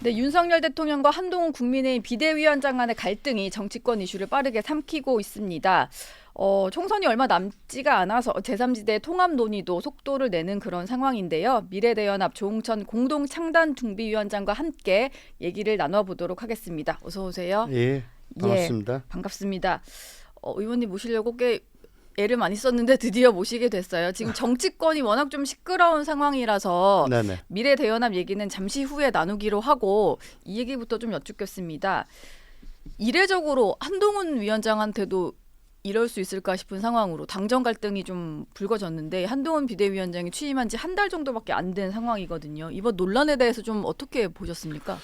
네, 윤석열 대통령과 한동훈 국민의힘 비대위원장 간의 갈등이 정치권 이슈를 빠르게 삼키고 있습니다. 총선이 얼마 남지가 않아서 제3지대 통합 논의도 속도를 내는 그런 상황인데요. 미래대연합 조홍천 공동창단준비위원장과 함께 얘기를 나눠보도록 하겠습니다. 어서 오세요. 예, 반갑습니다. 예, 반갑습니다. 의원님 모시려고 꽤 애를 많이 썼는데 드디어 모시게 됐어요. 지금 정치권이 워낙 좀 시끄러운 상황이라서 네네. 미래대연합 얘기는 잠시 후에 나누기로 하고 이 얘기부터 좀 여쭙겠습니다. 이례적으로 한동훈 위원장한테도 이럴 수 있을까 싶은 상황으로 당정 갈등이 좀 불거졌는데 한동훈 비대위원장이 취임한 지 한 달 정도밖에 안 된 상황이거든요. 이번 논란에 대해서 좀 어떻게 보셨습니까?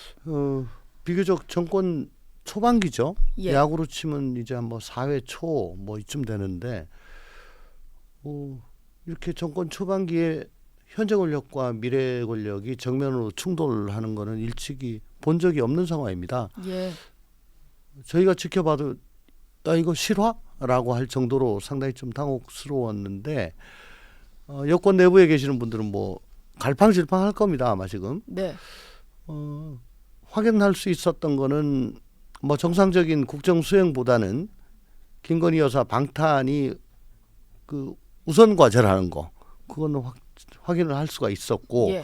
비교적 정권 초반기죠. 예. 야구로 치면 이제 뭐 4회 초 뭐 이쯤 되는데 이렇게 정권 초반기에 현재 권력과 미래 권력이 정면으로 충돌하는 거는 일찍이 본 적이 없는 상황입니다. 예. 저희가 지켜봐도 이거 실화라고 할 정도로 상당히 좀 당혹스러웠는데 여권 내부에 계시는 분들은 뭐 갈팡질팡할 겁니다 아마 지금. 네. 확인할 수 있었던 거는 뭐 정상적인 국정 수행보다는 김건희 여사 방탄이 그 우선 과제라는 거 그거는 확인을 할 수가 있었고 예.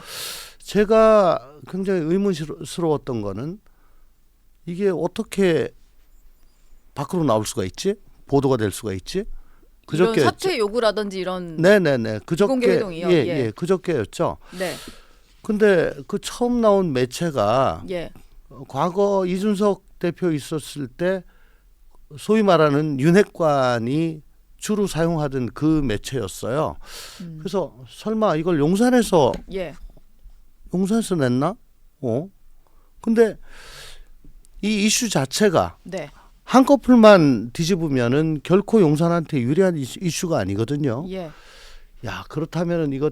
제가 굉장히 의문스러웠던 거는 이게 어떻게 밖으로 나올 수가 있지? 보도가 될 수가 있지? 이런 사퇴 요구라든지 이런 네네네 비공개 그저께 회동이요? 예, 그저께였죠. 네. 근데 그 처음 나온 매체가 예. 과거 이준석 대표 있었을 때 소위 말하는 윤핵관이 주로 사용하던 그 매체였어요. 그래서 설마 이걸 용산에서 예. 냈나? 근데 이 이슈 자체가 네. 한꺼풀만 뒤집으면은 결코 용산한테 유리한 이슈가 아니거든요. 예. 야, 그렇다면은 이거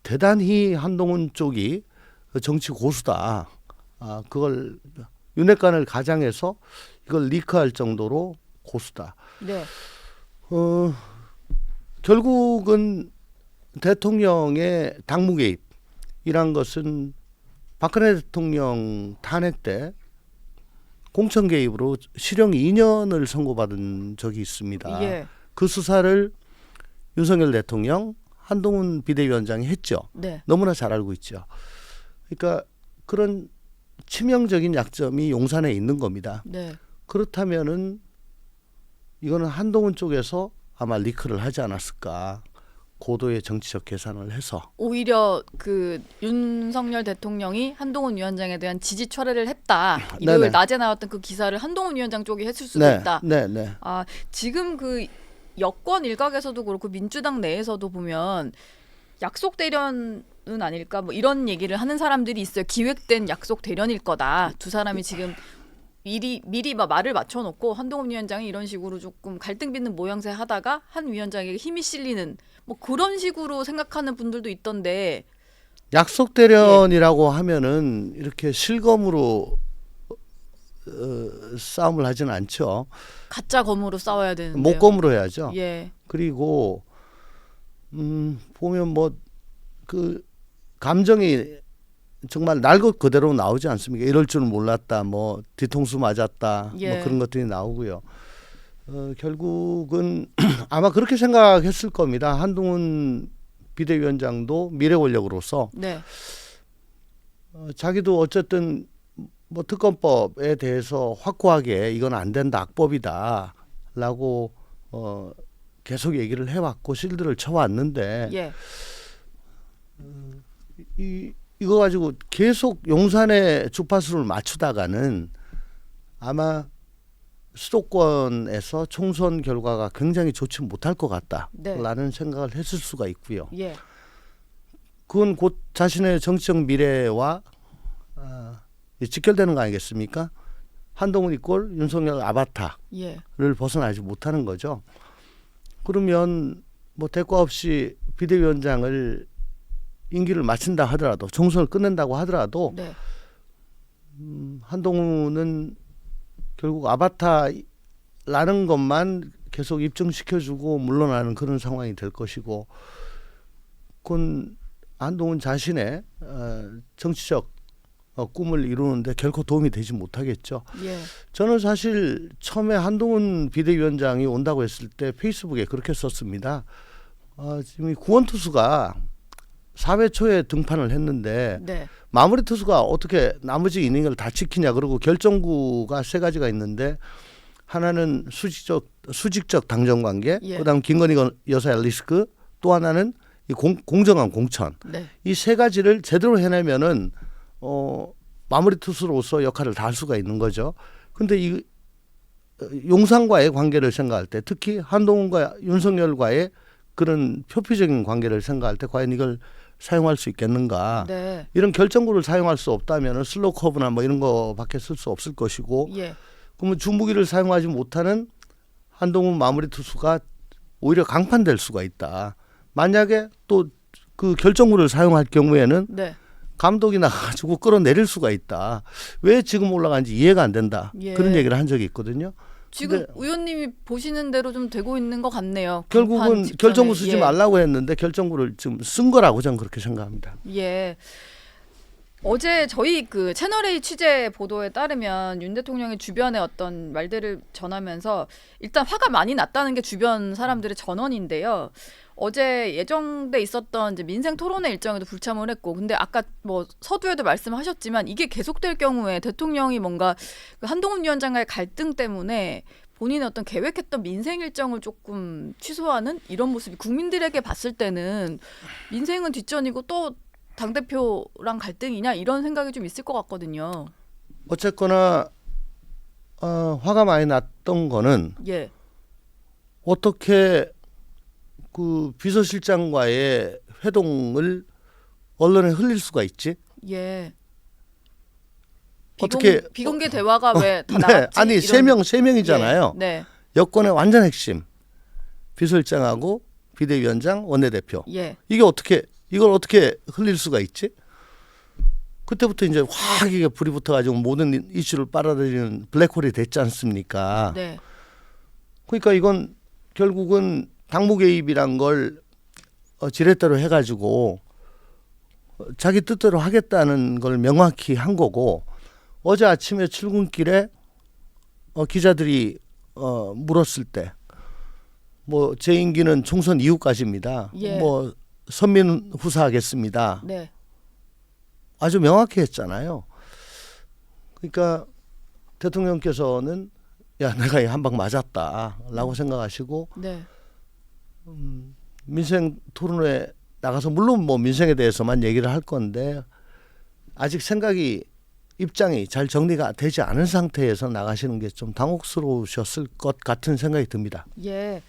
대단히 한동훈 쪽이 정치 고수다. 그걸 윤핵관을 가장해서 이걸 리크할 정도로 고수다. 네. 결국은 대통령의 당무 개입이란 것은 박근혜 대통령 탄핵 때 공천 개입으로 실형 2년을 선고받은 적이 있습니다. 예. 그 수사를 윤석열 대통령, 한동훈 비대위원장이 했죠. 네. 너무나 잘 알고 있죠. 그러니까 그런 치명적인 약점이 용산에 있는 겁니다. 네. 그렇다면은 이거는 한동훈 쪽에서 아마 리크를 하지 않았을까. 고도의 정치적 계산을 해서. 오히려 그 윤석열 대통령이 한동훈 위원장에 대한 지지 철회를 했다. 일요일 네네. 낮에 나왔던 그 기사를 한동훈 위원장 쪽이 했을 수도 네, 있다. 네. 지금 그 여권 일각에서도 그렇고 민주당 내에서도 보면 약속 대련은 아닐까 뭐 이런 얘기를 하는 사람들이 있어요. 기획된 약속 대련일 거다. 두 사람이 지금 미리 막 말을 맞춰놓고 한동훈 위원장이 이런 식으로 조금 갈등 빚는 모양새 하다가 한 위원장에게 힘이 실리는 뭐 그런 식으로 생각하는 분들도 있던데. 약속 대련이라고 하면은 이렇게 실검으로 싸움을 하지는 않죠. 가짜 검으로 싸워야 되는데요. 목검으로 해야죠. 예. 그리고 보면 뭐 그 감정이 정말 날 것 그대로 나오지 않습니까? 이럴 줄은 몰랐다, 뭐 뒤통수 맞았다, 예. 뭐 그런 것들이 나오고요. 결국은 아마 그렇게 생각했을 겁니다. 한동훈 비대위원장도 미래 권력으로서 네. 자기도 어쨌든 뭐 특검법에 대해서 확고하게 이건 안 된다, 악법이다라고 계속 얘기를 해왔고 실드를 쳐왔는데 예. 이거 가지고 계속 용산에 주파수를 맞추다가는 아마 수도권에서 총선 결과가 굉장히 좋지 못할 것 같다라는 생각을 했을 수가 있고요. 예. 그건 곧 자신의 정치적 미래와 직결되는 거 아니겠습니까? 한동훈 이꼴 윤석열 아바타를 예. 벗어나지 못하는 거죠. 그러면 뭐 대가 없이 비대위원장을 임기를 마친다 하더라도 총선을 끝낸다고 하더라도 네. 한동훈은 결국 아바타라는 것만 계속 입증시켜주고 물러나는 그런 상황이 될 것이고 그건 한동훈 자신의 정치적 꿈을 이루는데 결코 도움이 되지 못하겠죠. 예. 저는 사실 처음에 한동훈 비대위원장이 온다고 했을 때 페이스북에 그렇게 썼습니다. 지금 이 구원 투수가 4회 초에 등판을 했는데 네. 마무리 투수가 어떻게 나머지 이닝을 다 지키냐. 그리고 결정구가 3가지가 있는데 하나는 수직적 당정 관계, 예. 그다음 김건희 여사의 리스크, 또 하나는 이 공정한 공천. 네. 이 3가지를 제대로 해내면은 마무리 투수로서 역할을 다 할 수가 있는 거죠. 근데 이 용산과의 관계를 생각할 때, 특히 한동훈과 윤석열과의 그런 표피적인 관계를 생각할 때 과연 이걸 사용할 수 있겠는가? 네. 이런 결정구를 사용할 수 없다면 슬로우 커브나 뭐 이런 거밖에 쓸 수 없을 것이고, 예. 그러면 주무기를 사용하지 못하는 한동훈 마무리 투수가 오히려 강판될 수가 있다. 만약에 또 그 결정구를 사용할 경우에는 네. 감독이 나가지고 끌어내릴 수가 있다. 왜 지금 올라간지 이해가 안 된다. 예. 그런 얘기를 한 적이 있거든요. 지금 근데 의원님이 보시는 대로 좀 되고 있는 것 같네요. 결국은 강판 직전에. 결정구 쓰지 예. 말라고 했는데 결정구를 지금 쓴 거라고 저는 그렇게 생각합니다. 예. 어제 저희 그 채널A 취재 보도에 따르면 윤 대통령의 주변의 어떤 말들을 전하면서 일단 화가 많이 났다는 게 주변 사람들의 전언인데요. 어제 예정돼 있었던 이제 민생 토론회 일정에도 불참을 했고, 근데 아까 뭐 서두에도 말씀하셨지만 이게 계속될 경우에 대통령이 뭔가 그 한동훈 위원장과의 갈등 때문에 본인의 어떤 계획했던 민생 일정을 조금 취소하는 이런 모습이 국민들에게 봤을 때는 민생은 뒷전이고 또 당대표랑 갈등이냐 이런 생각이 좀 있을 것 같거든요. 어쨌거나 화가 많이 났던 거는 예. 어떻게 그 비서실장과의 회동을 언론에 흘릴 수가 있지? 예. 어떻게 비공개 대화가 왜 다 네, 나갔지? 아니 이런- 세 명이잖아요. 예. 네. 여권의 완전 핵심 비서실장하고 비대위원장, 원내대표. 예. 이걸 어떻게 흘릴 수가 있지? 그때부터 이제 확 이게 불이 붙어가지고 모든 이슈를 빨아들이는 블랙홀이 됐지 않습니까? 네. 그러니까 이건 결국은 당무 개입이란 걸 지렛대로 해가지고 자기 뜻대로 하겠다는 걸 명확히 한 거고, 어제 아침에 출근길에 기자들이 물었을 때 뭐 제 임기는 총선 이후까지입니다. 예. 뭐 선민 후사하겠습니다. 네. 아주 명확히 했잖아요. 그러니까 대통령께서는 야 내가 이 한 방 맞았다라고 생각하시고 네. 민생 토론회 나가서 물론 뭐 민생에 대해서만 얘기를 할 건데 아직 입장이 잘 정리가 되지 않은 상태에서 나가시는 게 좀 당혹스러우셨을 것 같은 생각이 듭니다. 예.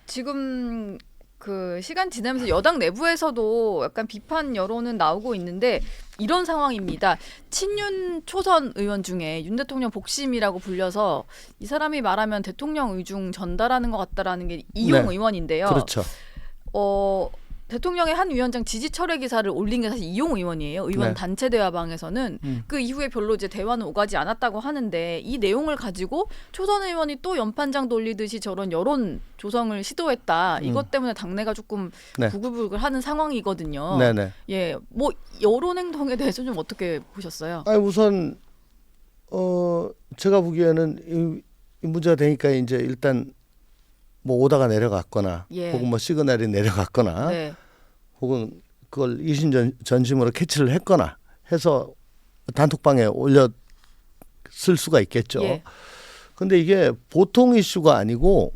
지금 그 시간 지나면서 여당 내부에서도 약간 비판 여론은 나오고 있는데 이런 상황입니다. 친윤 초선 의원 중에 윤 대통령 복심이라고 불려서 이 사람이 말하면 대통령 의중 전달하는 것 같다라는 게 이용 네. 의원인데요. 그렇죠. 대통령의 한 위원장 지지 철회 기사를 올린 게 사실 이용 의원이에요. 의원 네. 단체 대화방에서는 그 이후에 별로 이제 대화는 오가지 않았다고 하는데 이 내용을 가지고 초선 의원이 또 연판장 돌리듯이 저런 여론 조성을 시도했다. 이것 때문에 당내가 조금 네. 부글부글하는 상황이거든요. 네네. 예, 뭐 여론 행동에 대해서 좀 어떻게 보셨어요? 아니 우선 제가 보기에는 이 문제가 되니까 이제 일단 뭐 오다가 내려갔거나 예. 혹은 뭐 시그널이 내려갔거나 네, 혹은 그걸 이신전심으로 캐치를 했거나 해서 단톡방에 올렸을 수가 있겠죠. 예. 근데 이게 보통 이슈가 아니고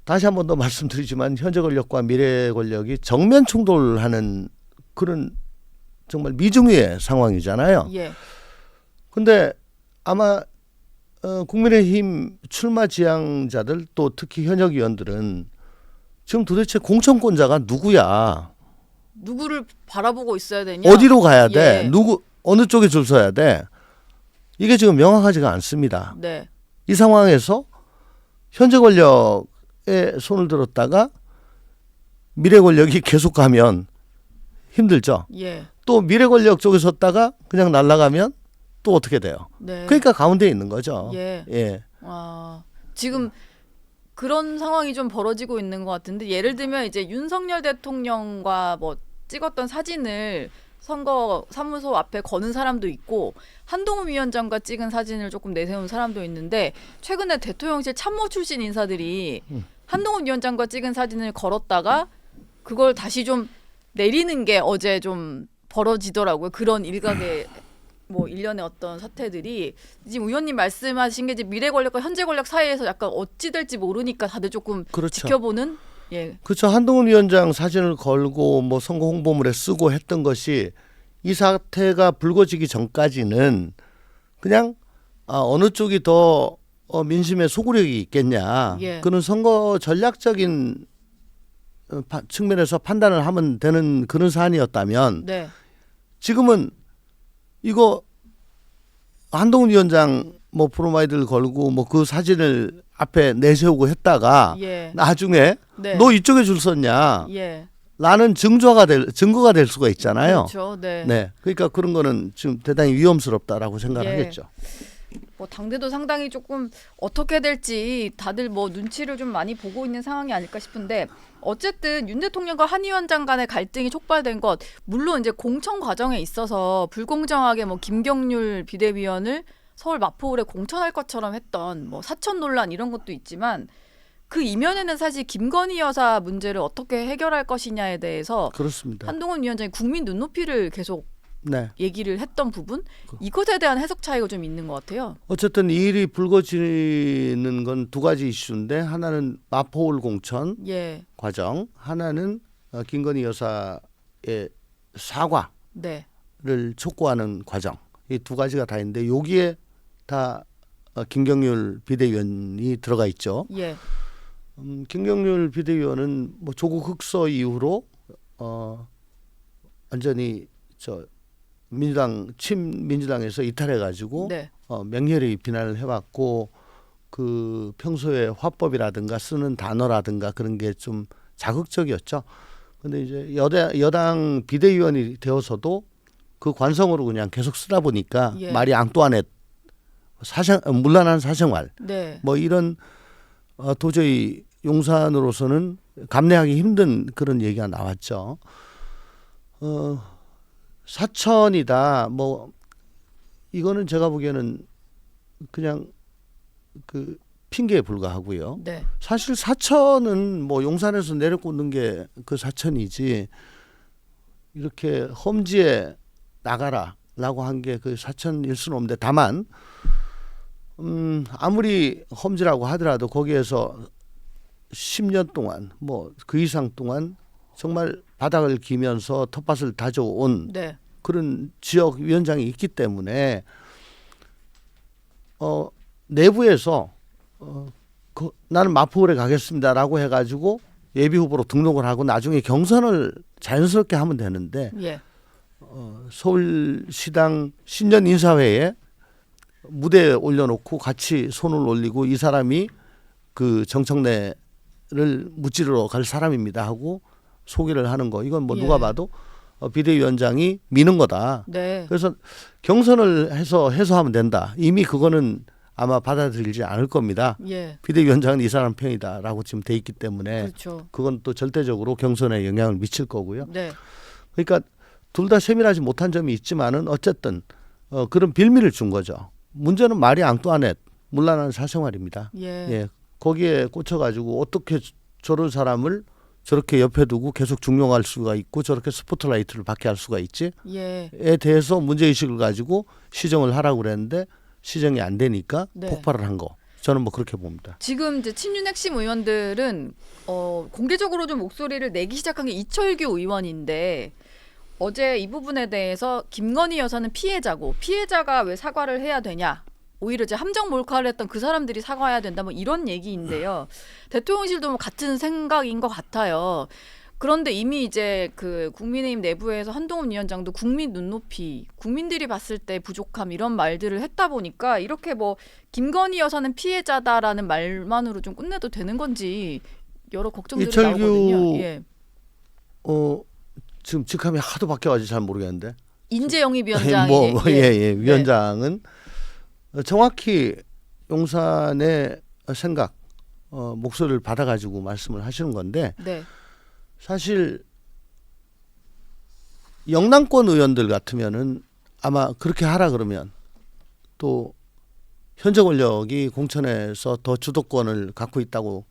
다시 한 번 더 말씀드리지만 현재 권력과 미래 권력이 정면 충돌하는 그런 정말 미중유의 상황이잖아요. 예, 근데 아마 국민의힘 출마 지향자들 또 특히 현역 의원들은 지금 도대체 공천권자가 누구야? 누구를 바라보고 있어야 되냐? 어디로 가야 돼? 예. 어느 쪽에 줄 서야 돼? 이게 지금 명확하지가 않습니다. 네, 이 상황에서 현재 권력에 손을 들었다가 미래 권력이 계속 가면 힘들죠. 예, 또 미래 권력 쪽에 섰다가 그냥 날아가면 또 어떻게 돼요? 네. 그러니까 가운데 있는 거죠. 예. 예. 지금 그런 상황이 좀 벌어지고 있는 것 같은데 예를 들면 이제 윤석열 대통령과 뭐 찍었던 사진을 선거 사무소 앞에 거는 사람도 있고 한동훈 위원장과 찍은 사진을 조금 내세운 사람도 있는데 최근에 대통령실 참모 출신 인사들이 한동훈 위원장과 찍은 사진을 걸었다가 그걸 다시 좀 내리는 게 어제 좀 벌어지더라고요. 그런 일각의 뭐 일련의 어떤 사태들이 지금 의원님 말씀하신 게 이제 미래 권력과 현재 권력 사이에서 약간 어찌 될지 모르니까 다들 조금 그렇죠. 지켜보는 예. 그렇죠. 한동훈 위원장 사진을 걸고 뭐 선거 홍보물에 쓰고 했던 것이 이 사태가 불거지기 전까지는 그냥 어느 쪽이 더 민심에 소구력이 있겠냐. 예. 그런 선거 전략적인 측면에서 판단을 하면 되는 그런 사안이었다면 네. 지금은 이거 한동훈 위원장 뭐 프로마이드를 걸고 뭐 그 사진을 앞에 내세우고 했다가 예. 나중에 네. 너 이쪽에 줄 섰냐? 예. 라는 증거가 될 수가 있잖아요. 그렇죠. 네. 네. 그러니까 그런 거는 지금 대단히 위험스럽다라고 생각을 예. 하겠죠. 뭐 당대도 상당히 조금 어떻게 될지 다들 뭐 눈치를 좀 많이 보고 있는 상황이 아닐까 싶은데 어쨌든 윤 대통령과 한 위원장 간의 갈등이 촉발된 것 물론 이제 공천 과정에 있어서 불공정하게 뭐 김경률 비대위원을 서울 마포울에 공천할 것처럼 했던 뭐 사천 논란 이런 것도 있지만 그 이면에는 사실 김건희 여사 문제를 어떻게 해결할 것이냐에 대해서 그렇습니다. 한동훈 위원장이 국민 눈높이를 계속 네. 얘기를 했던 부분 이것에 대한 해석 차이가 좀 있는 것 같아요. 어쨌든 이 일이 불거지는 건 두 가지 이슈인데 하나는 마포울 공천 예, 과정, 하나는 김건희 여사의 사과를 네, 촉구하는 과정. 이 두 가지가 다 있는데 여기에 다 김경률 비대위원이 들어가 있죠. 예, 김경률 비대위원은 뭐 조국 흑서 이후로 완전히 친민주당에서 이탈해가지고 네, 맹렬히 비난을 해왔고 그 평소에 화법이라든가 쓰는 단어라든가 그런 게 좀 자극적이었죠. 근데 이제 여당 비대위원이 되어서도 그 관성으로 그냥 계속 쓰다 보니까 예. 마리 앙뚜아넷 문란한 사생활 네, 뭐 이런 도저히 용산으로서는 감내하기 힘든 그런 얘기가 나왔죠. 사천이다. 뭐 이거는 제가 보기에는 그냥 그 핑계에 불과하고요. 네, 사실 사천은 뭐 용산에서 내려꽂는 게 그 사천이지 이렇게 험지에 나가라라고 한 게 그 사천일 수는 없는데 다만 아무리 험지라고 하더라도 거기에서 10년 동안 뭐 그 이상 동안 정말 바닥을 기면서 텃밭을 다져온 네, 그런 지역 위원장이 있기 때문에 내부에서 나는 마포울에 가겠습니다라고 해가지고 예비 후보로 등록을 하고 나중에 경선을 자연스럽게 하면 되는데 예, 서울시당 신년 인사회에 무대에 올려놓고 같이 손을 올리고 이 사람이 그 정청래를 무찌르러 갈 사람입니다 하고 소개를 하는 거 이건 뭐 예. 누가 봐도 비대위원장이 미는 거다. 네, 그래서 경선을 해서 해소하면 된다. 이미 그거는 아마 받아들이지 않을 겁니다. 예, 비대위원장은 이 사람 편이다라고 지금 돼 있기 때문에 그렇죠. 그건 또 절대적으로 경선에 영향을 미칠 거고요. 네, 그러니까 둘 다 세밀하지 못한 점이 있지만은 어쨌든 그런 빌미를 준 거죠. 문제는 마리 앙뚜아넷 문란한 사생활입니다. 예, 예, 거기에 꽂혀가지고 어떻게 저런 사람을 저렇게 옆에 두고 계속 중용할 수가 있고 저렇게 스포트라이트를 받게 할 수가 있지에 예, 대해서 문제의식을 가지고 시정을 하라고 그랬는데 시정이 안 되니까 네. 폭발을 한 거. 저는 뭐 그렇게 봅니다. 지금 이제 친윤 핵심 의원들은 공개적으로 좀 목소리를 내기 시작한 게 이철규 의원인데 어제 이 부분에 대해서 김건희 여사는 피해자고 피해자가 왜 사과를 해야 되냐? 오히려 이제 함정 몰카를 했던 그 사람들이 사과해야 된다. 뭐 이런 얘기인데요. 대통령실도 뭐 같은 생각인 것 같아요. 그런데 이미 이제 그 국민의힘 내부에서 한동훈 위원장도 국민 눈높이, 국민들이 봤을 때 부족함 이런 말들을 했다 보니까 이렇게 뭐 김건희 여사는 피해자다라는 말만으로 좀 끝내도 되는 건지 여러 걱정들이 이철규 나오거든요. 예. 지금 직함이 하도 바뀌어가지고 잘 모르겠는데. 인재영입위원장이 위원장은 정확히 용산의 생각, 목소리를 받아가지고 말씀을 하시는 건데 네, 사실 영남권 의원들 같으면은 아마 그렇게 하라 그러면 또 현재 권력이 공천에서 더 주도권을 갖고 있다고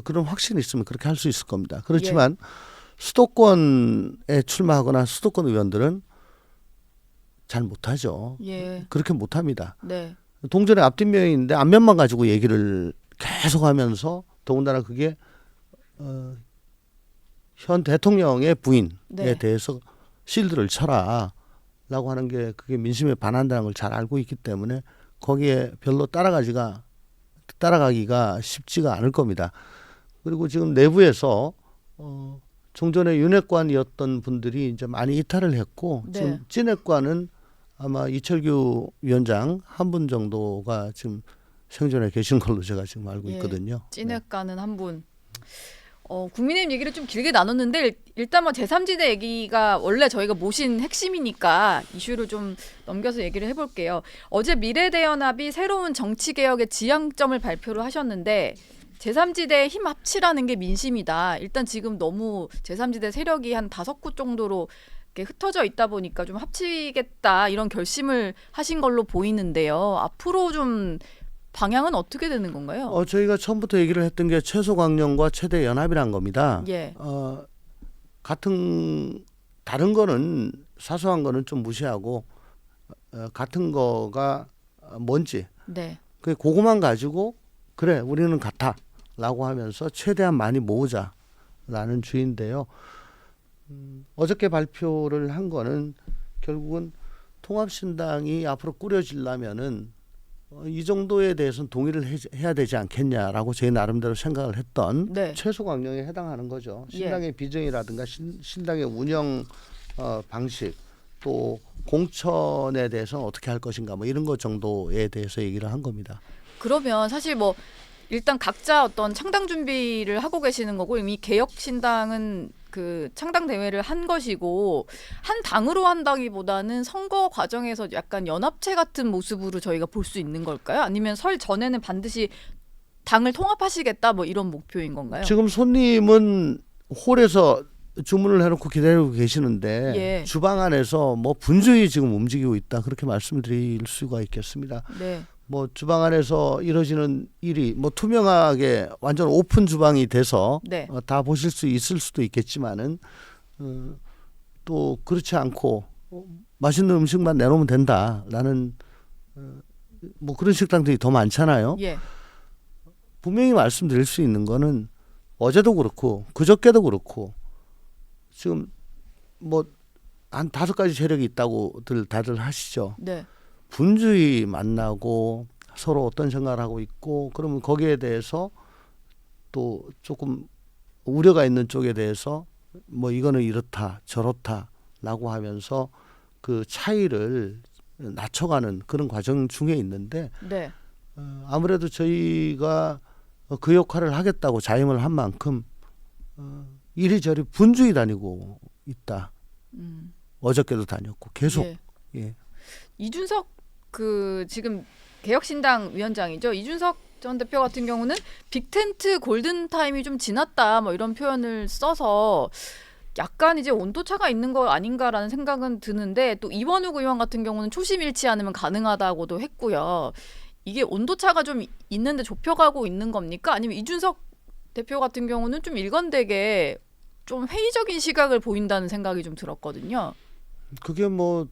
그런 확신이 있으면 그렇게 할 수 있을 겁니다. 그렇지만 수도권에 출마하거나 수도권 의원들은 잘 못하죠. 예. 그렇게 못합니다. 네. 동전의 앞뒷면인데 앞면만 가지고 얘기를 계속하면서 더군다나 그게 현 대통령의 부인에 네. 대해서 실드를 쳐라라고 하는 게 그게 민심에 반한다는 걸 잘 알고 있기 때문에 거기에 별로 따라가기가 쉽지가 않을 겁니다. 그리고 지금 내부에서 종전에 윤핵관이었던 분들이 이제 많이 이탈을 했고 네. 지금 찐핵관은 아마 이철규 위원장 한 분 정도가 지금 생존해 계신 걸로 제가 지금 알고 예. 있거든요. 찐핵가는 한 분. 국민의힘 얘기를 좀 길게 나눴는데 일단 뭐 제3지대 얘기가 원래 저희가 모신 핵심이니까 이슈를 좀 넘겨서 얘기를 해볼게요. 어제 미래대연합이 새로운 정치개혁의 지향점을 발표를 하셨는데 제3지대에 힘 합치라는 게 민심이다. 일단 지금 너무 제3지대 세력이 한 5곳 정도로 이렇게 흩어져 있다 보니까 좀 합치겠다 이런 결심을 하신 걸로 보이는데요. 앞으로 좀 방향은 어떻게 되는 건가요? 저희가 처음부터 얘기를 했던 게 최소 강령과 최대 연합이란 겁니다. 예. 다른 거는 사소한 거는 좀 무시하고 같은 거가 뭔지 네. 그거만 가지고 그래 우리는 같아라고 하면서 최대한 많이 모으자라는 주의인데요. 어저께 발표를 한 거는 결국은 통합신당이 앞으로 꾸려지려면은 이 정도에 대해서는 동의를 해야 되지 않겠냐라고 제 나름대로 생각을 했던 네. 최소 강령에 해당하는 거죠. 신당의 비전이라든가 신당의 운영 방식 또 공천에 대해서는 어떻게 할 것인가 뭐 이런 것 정도에 대해서 얘기를 한 겁니다. 그러면 사실 뭐 일단 각자 어떤 창당 준비를 하고 계시는 거고 이미 개혁신당은 그 창당 대회를 한 것이고 한 당으로 한다기보다는 선거 과정에서 약간 연합체 같은 모습으로 저희가 볼 수 있는 걸까요? 아니면 설 전에는 반드시 당을 통합하시겠다 뭐 이런 목표인 건가요? 지금 손님은 홀에서 주문을 해놓고 기다리고 계시는데 예. 주방 안에서 뭐 분주히 지금 움직이고 있다 그렇게 말씀드릴 수가 있겠습니다. 네. 뭐 주방 안에서 이루어지는 일이 뭐 투명하게 완전 오픈 주방이 돼서 네. 다 보실 수 있을 수도 있겠지만은 또 그렇지 않고 맛있는 음식만 내놓으면 된다라는 뭐 그런 식당들이 더 많잖아요. 예. 분명히 말씀드릴 수 있는 거는 어제도 그렇고 그저께도 그렇고 지금 뭐 한 5가지 세력이 있다고들 다들 하시죠. 네. 분주히 만나고 서로 어떤 생각을 하고 있고 그러면 거기에 대해서 또 조금 우려가 있는 쪽에 대해서 뭐 이거는 이렇다 저렇다라고 하면서 그 차이를 낮춰가는 그런 과정 중에 있는데 네. 아무래도 저희가 그 역할을 하겠다고 자임을 한 만큼 이리저리 분주히 다니고 있다. 어저께도 다녔고 계속. 예. 예. 이준석 그 지금 개혁신당 위원장이죠. 이준석 전 대표 같은 경우는 빅텐트 골든타임이 좀 지났다 뭐 이런 표현을 써서 약간 이제 온도차가 있는 거 아닌가라는 생각은 드는데 또 이원욱 의원 같은 경우는 초심 잃지 않으면 가능하다고도 했고요. 이게 온도차가 좀 있는데 좁혀가고 있는 겁니까? 아니면 이준석 대표 같은 경우는 좀 일관되게 좀 회의적인 시각을 보인다는 생각이 좀 들었거든요. 그게 뭐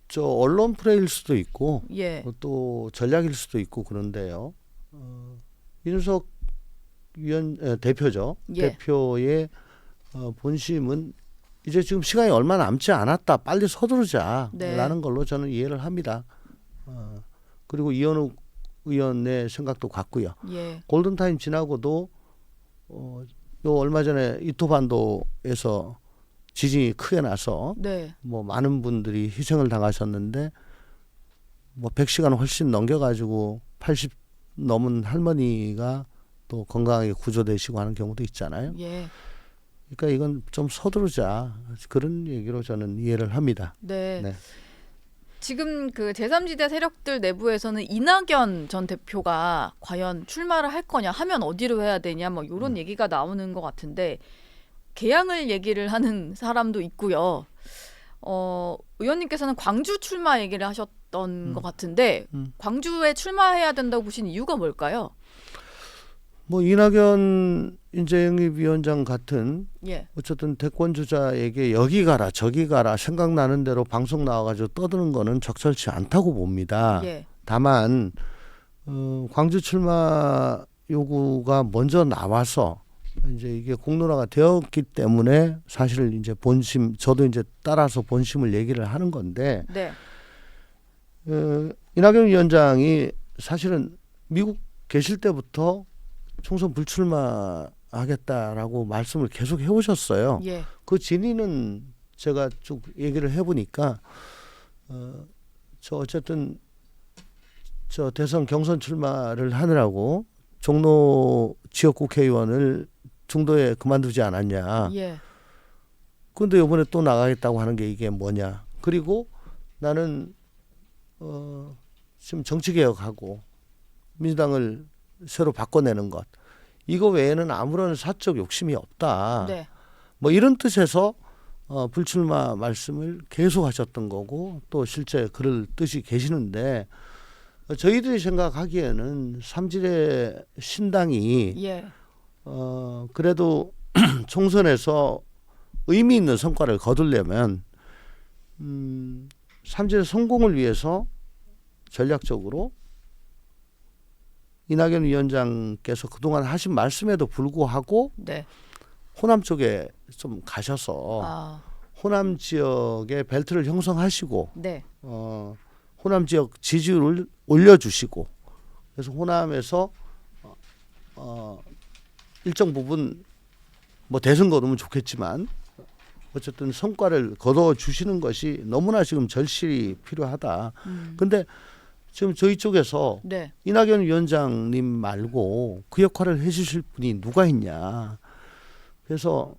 저 언론 플레이일 수도 있고 예. 또 전략일 수도 있고 그런데요. 이준석 대표죠. 예. 대표의 본심은 이제 지금 시간이 얼마 남지 않았다. 빨리 서두르자라는 네. 걸로 저는 이해를 합니다. 그리고 이현욱 의원의 생각도 같고요. 예. 골든타임 지나고도 요 얼마 전에 이토반도에서 지진이 크게 나서 네. 뭐 많은 분들이 희생을 당하셨는데 뭐 100시간 훨씬 넘겨가지고 80 넘은 할머니가 또 건강하게 구조되시고 하는 경우도 있잖아요. 예. 그러니까 이건 좀 서두르자 그런 얘기로 저는 이해를 합니다. 네. 네. 지금 그 제3지대 세력들 내부에서는 이낙연 전 대표가 과연 출마를 할 거냐 하면 어디로 해야 되냐 뭐 이런 얘기가 나오는 것 같은데 개항을 얘기를 하는 사람도 있고요. 의원님께서는 광주 출마 얘기를 하셨던 것 같은데 광주에 출마해야 된다고 보신 이유가 뭘까요? 뭐 이낙연 인재영입위원장 같은 예. 어쨌든 대권 주자에게 여기 가라 저기 가라 생각나는 대로 방송 나와가지고 떠드는 거는 적절치 않다고 봅니다. 예. 다만 광주 출마 요구가 먼저 나와서 이제 이게 공론화가 되었기 때문에 사실 이제 본심 저도 이제 따라서 본심을 얘기를 하는 건데 네. 이낙연 위원장이 사실은 미국 계실 때부터 총선 불출마하겠다라고 말씀을 계속 해오셨어요. 예. 그 진위는 제가 쭉 얘기를 해보니까 저 어쨌든 저 대선 경선 출마를 하느라고 종로 지역 국회의원을 중도에 그만두지 않았냐. 예. 근데 이번에 또 나가겠다고 하는 게 이게 뭐냐. 그리고 나는 지금 정치개혁하고 민주당을 새로 바꿔내는 것. 이거 외에는 아무런 사적 욕심이 없다. 네. 뭐 이런 뜻에서 불출마 말씀을 계속 하셨던 거고 또 실제 그럴 뜻이 계시는데 저희들이 생각하기에는 삼질의 신당이 예. 그래도 총선에서 의미 있는 성과를 거두려면 삼질의 성공을 위해서 전략적으로 이낙연 위원장께서 그동안 하신 말씀에도 불구하고 네. 호남 쪽에 좀 가셔서 호남 지역의 벨트를 형성하시고 네. 호남 지역 지지율을 올려주시고 그래서 호남에서 일정 부분 뭐 대선 거두면 좋겠지만 어쨌든 성과를 거둬 주시는 것이 너무나 지금 절실히 필요하다. 근데 지금 저희 쪽에서 네. 이낙연 위원장님 말고 그 역할을 해주실 분이 누가 있냐. 그래서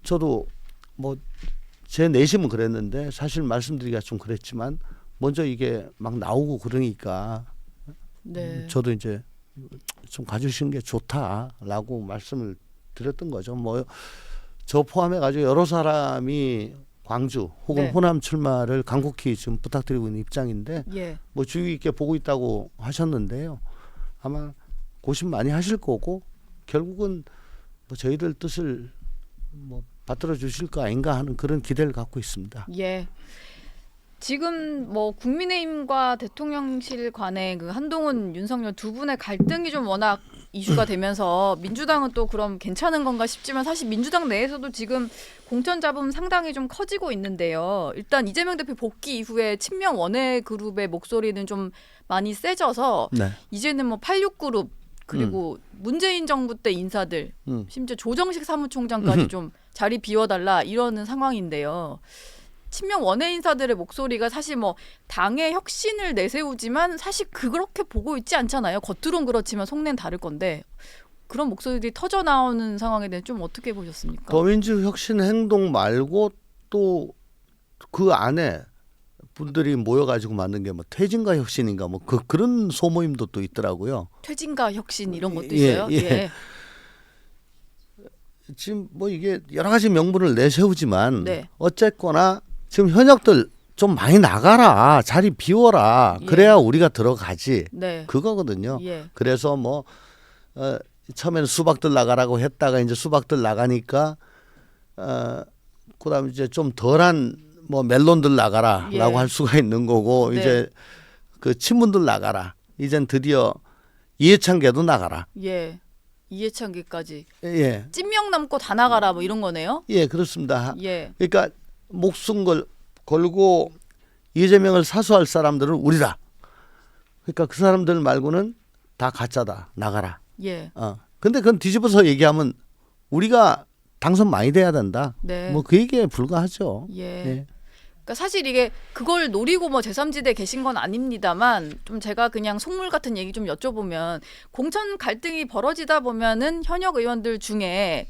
저도 뭐 제 내심은 그랬는데 사실 말씀드리기가 좀 그랬지만 먼저 이게 막 나오고 그러니까 네. 저도 이제 좀 가주시는 게 좋다라고 말씀을 드렸던 거죠. 뭐 저 포함해 가지고 여러 사람이 광주 혹은 네. 호남 출마를 간곡히 지금 부탁드리고 있는 입장인데 예. 뭐 주의 깊게 보고 있다고 하셨는데요. 아마 고심 많이 하실 거고 결국은 뭐 저희들 뜻을 뭐 받들어 주실 거 아닌가 하는 그런 기대를 갖고 있습니다. 예. 지금 뭐 국민의힘과 대통령실 간의 그 한동훈, 윤석열 두 분의 갈등이 좀 워낙 이슈가 되면서 민주당은 또 그럼 괜찮은 건가 싶지만 사실 민주당 내에서도 지금 공천 잡음 상당히 좀 커지고 있는데요. 일단 이재명 대표 복귀 이후에 친명 원외 그룹의 목소리는 좀 많이 세져서 네. 이제는 뭐 86그룹 그리고 문재인 정부 때 인사들 심지어 조정식 사무총장까지 좀 자리 비워달라 이러는 상황인데요. 친명 원외 인사들의 목소리가 사실 뭐 당의 혁신을 내세우지만 사실 그렇게 보고 있지 않잖아요. 겉으론 그렇지만 속내는 다를 건데 그런 목소리들이 터져 나오는 상황에 대해 좀 어떻게 보셨습니까? 더민주 혁신 행동 말고 또 그 안에 분들이 모여가지고 만든 게 뭐 퇴진과 혁신인가 뭐 그런 소모임도 또 있더라고요. 퇴진과 혁신 이런 것도 예, 있어요. 예. 예. 지금 뭐 이게 여러 가지 명분을 내세우지만 네. 어쨌거나 지금 현역들 좀 많이 나가라 자리 비워라 예. 그래야 우리가 들어가지 네. 그거거든요. 예. 그래서 뭐 처음에는 수박들 나가라고 했다가 이제 수박들 나가니까 그다음에 이제 좀 덜한 뭐 멜론들 나가라라고 예. 할 수가 있는 거고 네. 이제 그 친문들 나가라. 이젠 드디어 이해찬계도 나가라. 예. 이해창기까지 예. 찐명 남고 다 나가라 뭐 이런 거네요. 예, 그렇습니다. 예. 그러니까 목숨 걸고 이재명을 사수할 사람들은 우리다. 그러니까 그 사람들 말고는 다 가짜다. 나가라. 예. 근데 그건 뒤집어서 얘기하면 우리가 당선 많이 돼야 된다. 네. 뭐 그 얘기에 불과하죠. 예. 예. 그러니까 사실 이게 그걸 노리고 뭐 제3지대에 계신 건 아닙니다만 좀 제가 그냥 속물 같은 얘기 좀 여쭤보면 공천 갈등이 벌어지다 보면은 현역 의원들 중에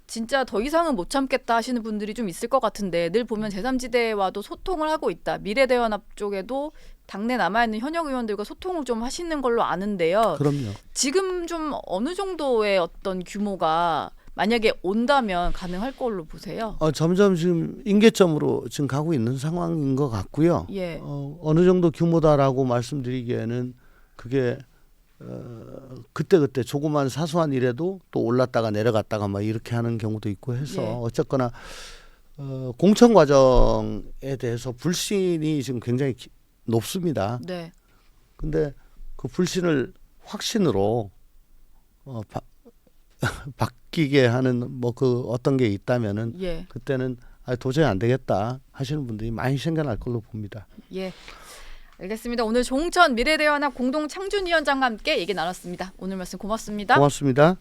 진짜 더 이상은 못 참겠다 하시는 분들이 좀 있을 것 같은데 늘 보면 제3지대와도 소통을 하고 있다. 미래대연합 쪽에도 당내 남아있는 현역 의원들과 소통을 좀 하시는 걸로 아는데요. 그럼요. 지금 좀 어느 정도의 어떤 규모가 만약에 온다면 가능할 걸로 보세요. 점점 지금 임계점으로 지금 가고 있는 상황인 것 같고요. 예. 어느 정도 규모다라고 말씀드리기에는 그게 그때 조그만 사소한 일에도 또 올랐다가 내려갔다가 막 이렇게 하는 경우도 있고 해서 예. 어쨌거나 공천 과정에 대해서 불신이 지금 굉장히 높습니다. 네. 근데 그 불신을 확신으로 바뀌게 하는 뭐 그 어떤 게 있다면은 예. 그때는 도저히 안 되겠다 하시는 분들이 많이 생겨날 걸로 봅니다. 예. 알겠습니다. 오늘 조홍천 미래대연합 공동창준위원장과 함께 얘기 나눴습니다. 오늘 말씀 고맙습니다. 고맙습니다.